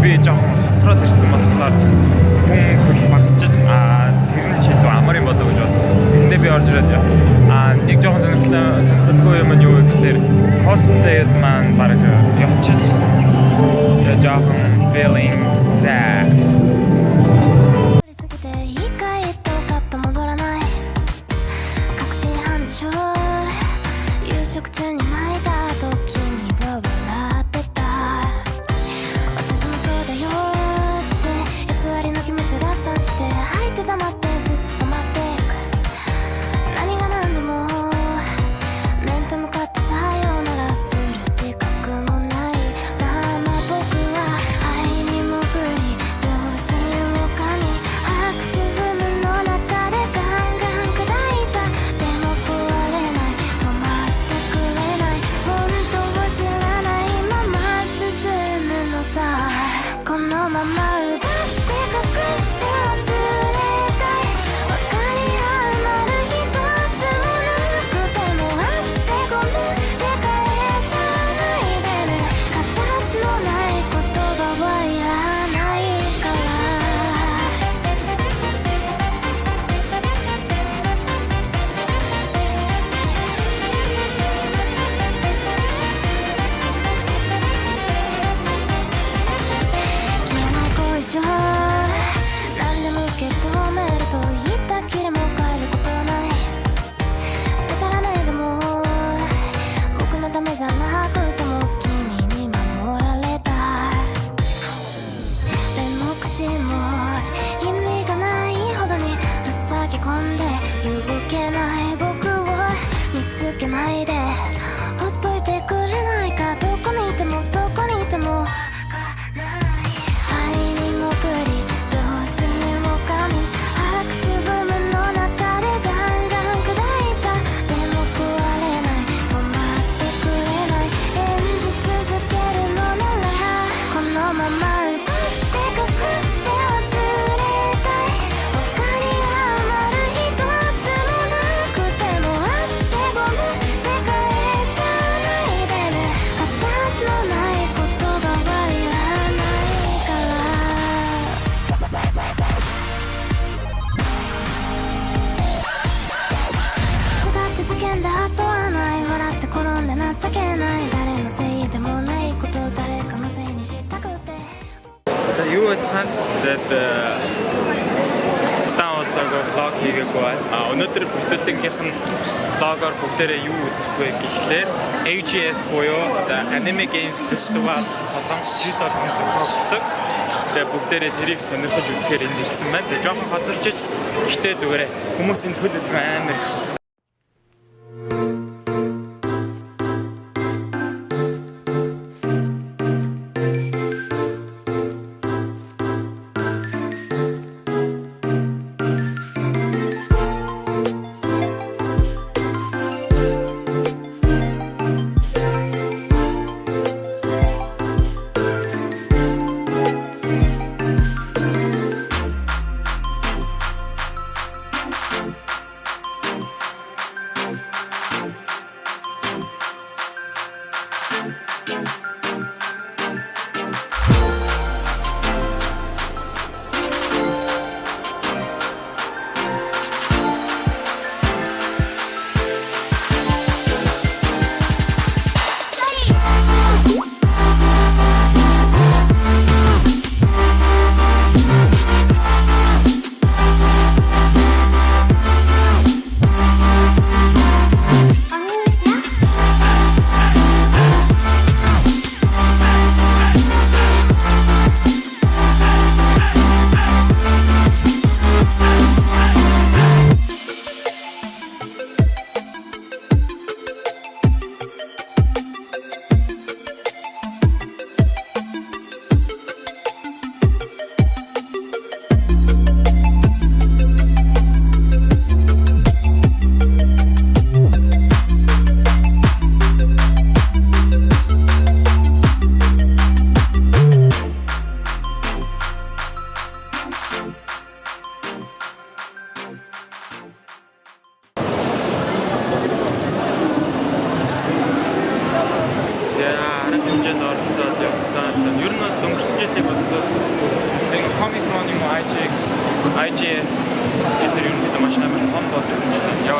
би жоохон хоцроод ирсэн болохоор хүн хөл багсчиж тэгвэл ч илүү амар юм болов гэж бод. Эндээ би орж ирээд нэг жоохон сонирхолтой юм нь юу гэхээр cosplay маань баг явчих жоохон feeling sad. Юу цаана удаан цагаар влог хийгээгүй байна. Өнөөдөр бүтээгдэхүүнийх нь влогоор бүгдээрээ юу үзэх вэ гэхлээр AGF буюу Anime Games Festival Солонгосчууд зохиогддог. Тэгээ бүгдээрээ тэрийг сонирхож үзэхээр энд ирсэн байна. Тэгээ жоохон хоцорчиж ихтэй зүгээрээ хүмүүсийн төлөвлөлт амар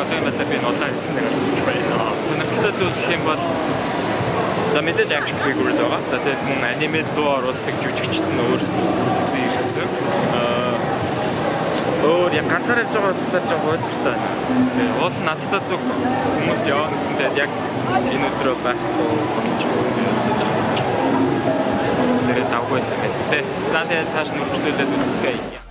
болоод байгаа юм байна. Би нулаа хэлсэн нэг л байна. Сонирхолтой зүйл гэх юм бол за мэдээж action figure байгаа. За тэгээд мөн аниме дуу оруулдаг жүжигчд нь өөрсдөө үлдсэн ирсэн. Яг ганцаар явж байгаа болохоор жоо бодортой байна. Тэгээ уул надтай зүг хүмүүс явна гэсэнтэй яг энэ өдрөө байхгүй болж гисэн. Тэгээ завгүйсэн байл тээ. За тэгээ цааш нь үргэлжлүүлээд үзцгээе.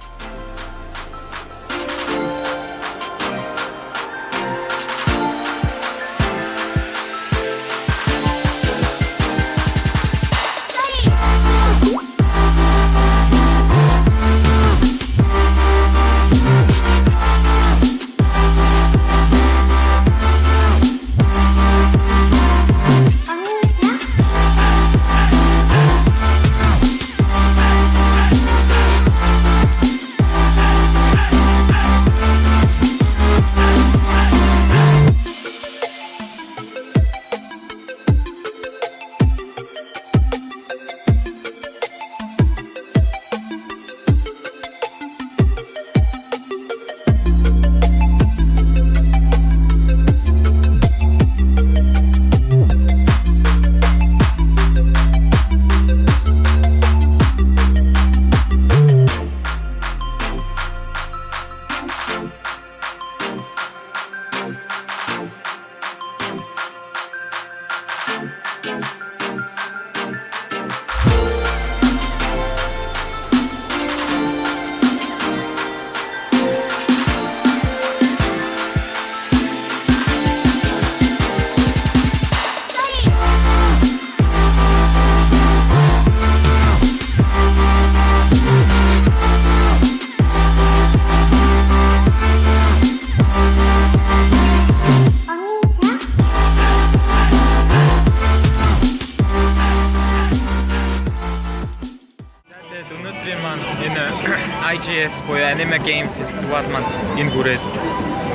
IGF буюу Anime Game Festival маань энэ хүрээд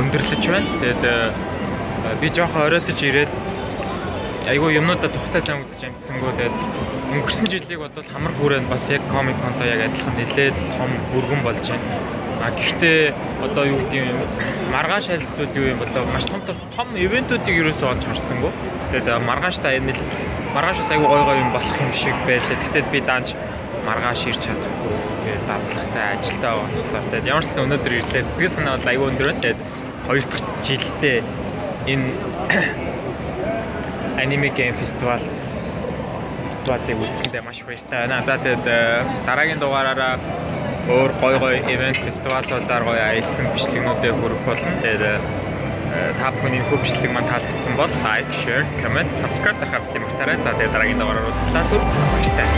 өндөрлөж байна. Тэгээд би жоохон оройтож ирээд айгүй юмнуудаа тухтай сайн үзэж амжсангүй. Тэгээд өнгөрсөн жилийг бодвол хамар хүрээнд бас яг Comic Con-той яг адилхан нэлээд том өргөн болж байна. Гэхдээ одоо юу гэдэг юм маргааш альсвал юу юм болоо маш том ивентүүдийг ерөөсөө олж харсангүй. Тэгээд маргааштай энэ л маргааш бас айгүй гой юм болох юм шиг байлаа. Гэхдээ би даанч маргааш ирч чадахгүй. Тэгээд дадлагтай ажилдаа болохоор тэгээд ямар ч өнөөдөр ирлээ сэтгэл санаа бол айгүй өндөр байна. Тэгээд хоёр дахь жилдээ энэ Anime Game Festival-ыг үзсэндээ маш баяртай байна. За тэгээд дараагийн дугаараараа өөр гой ивент фестивалуудаар гоё аялсан бичлэгнүүдээ хүргэх болно. Тэгээд та бүхний энэ бичлэг маань таалагдсан бол like, share, comment, subscribe дарахаа битгий магтаарай. За тэгээд дараагийн дугаараар уулзлаа. Баяртай.